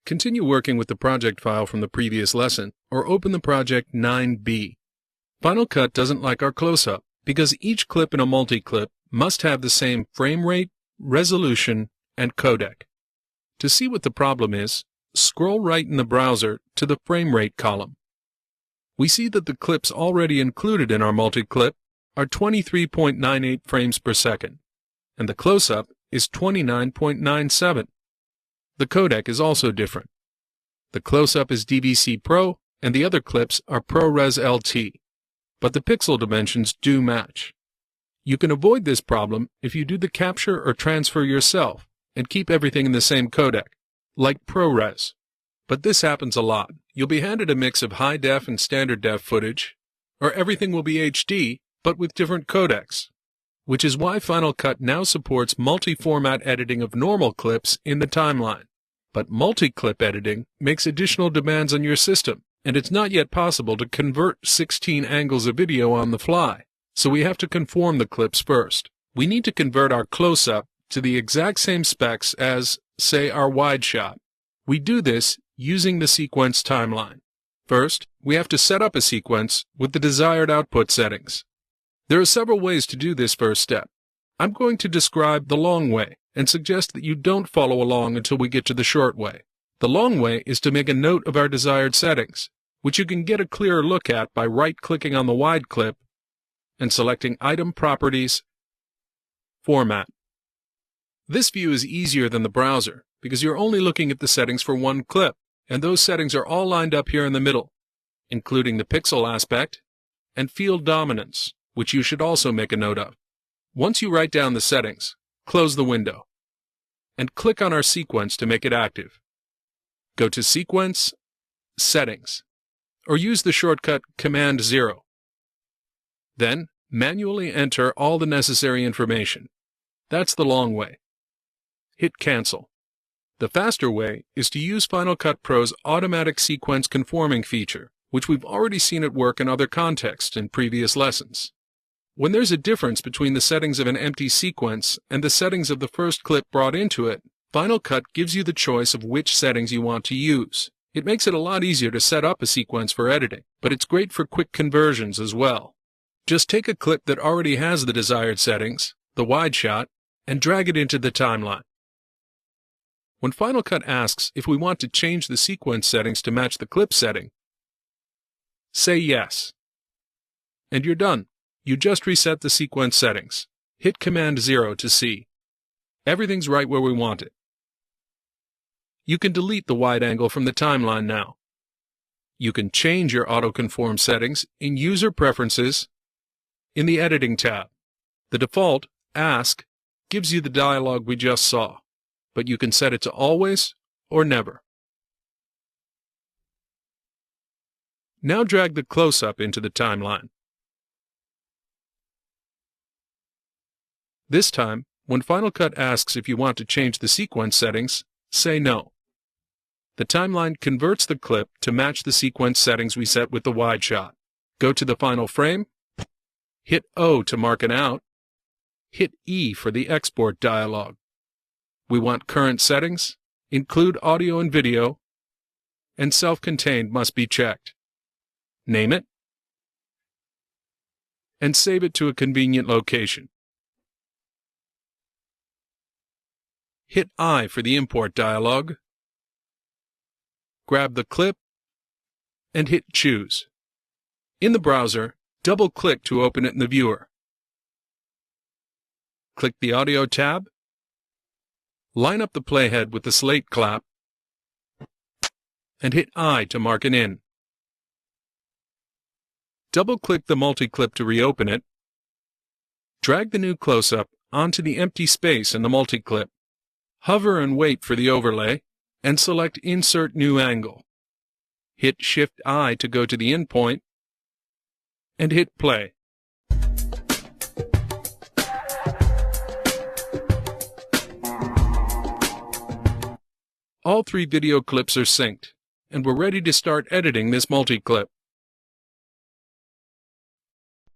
Continue working with the project file from the previous lesson, or open the project 9B. Final Cut doesn't like our close-up, because each clip in a multi-clip must have the same frame rate, resolution, and codec. To see what the problem is, scroll right in the browser to the frame rate column. We see that the clips already included in our multi-clip are 23.98 frames per second, and the close-up is 29.97. The codec is also different. The close-up is DVC Pro, and the other clips are ProRes LT, but the pixel dimensions do match. You can avoid this problem if you do the capture or transfer yourself and keep everything in the same codec, like ProRes. But this happens a lot. You'll be handed a mix of high def and standard def footage, or everything will be HD, but with different codecs, which is why Final Cut now supports multi-format editing of normal clips in the timeline. But multi-clip editing makes additional demands on your system, and it's not yet possible to convert 16 angles of video on the fly, so we have to conform the clips first. We need to convert our close-up to the exact same specs as, say, our wide shot. We do this using the sequence timeline. First, we have to set up a sequence with the desired output settings. There are several ways to do this first step. I'm going to describe the long way and suggest that you don't follow along until we get to the short way. The long way is to make a note of our desired settings, which you can get a clearer look at by right-clicking on the wide clip and selecting Item Properties, Format. This view is easier than the browser because you're only looking at the settings for one clip, and those settings are all lined up here in the middle, including the pixel aspect and field dominance, which you should also make a note of. Once you write down the settings, close the window, and click on our sequence to make it active. Go to Sequence, Settings, or use the shortcut Command 0. Then, manually enter all the necessary information. That's the long way. Hit Cancel. The faster way is to use Final Cut Pro's automatic sequence conforming feature, which we've already seen at work in other contexts in previous lessons. When there's a difference between the settings of an empty sequence and the settings of the first clip brought into it, Final Cut gives you the choice of which settings you want to use. It makes it a lot easier to set up a sequence for editing, but it's great for quick conversions as well. Just take a clip that already has the desired settings, the wide shot, and drag it into the timeline. When Final Cut asks if we want to change the sequence settings to match the clip setting, say yes. And you're done. You just reset the sequence settings. Hit Command 0 to see. Everything's right where we want it. You can delete the wide angle from the timeline now. You can change your auto-conform settings in User Preferences in the Editing tab. The default, Ask, gives you the dialog we just saw, but you can set it to Always or Never. Now drag the close-up into the timeline. This time, when Final Cut asks if you want to change the sequence settings, say no. The timeline converts the clip to match the sequence settings we set with the wide shot. Go to the final frame, hit O to mark an out, hit E for the export dialog. We want current settings, include audio and video, and self-contained must be checked. Name it, and save it to a convenient location. Hit I for the import dialog, grab the clip, and hit Choose. In the browser, double-click to open it in the viewer. Click the Audio tab, line up the playhead with the slate clap, and hit I to mark it in. Double-click the multi-clip to reopen it. Drag the new close-up onto the empty space in the multi-clip. Hover and wait for the overlay, and select Insert New Angle. Hit Shift-I to go to the endpoint, and hit Play. All three video clips are synced, and we're ready to start editing this multi-clip.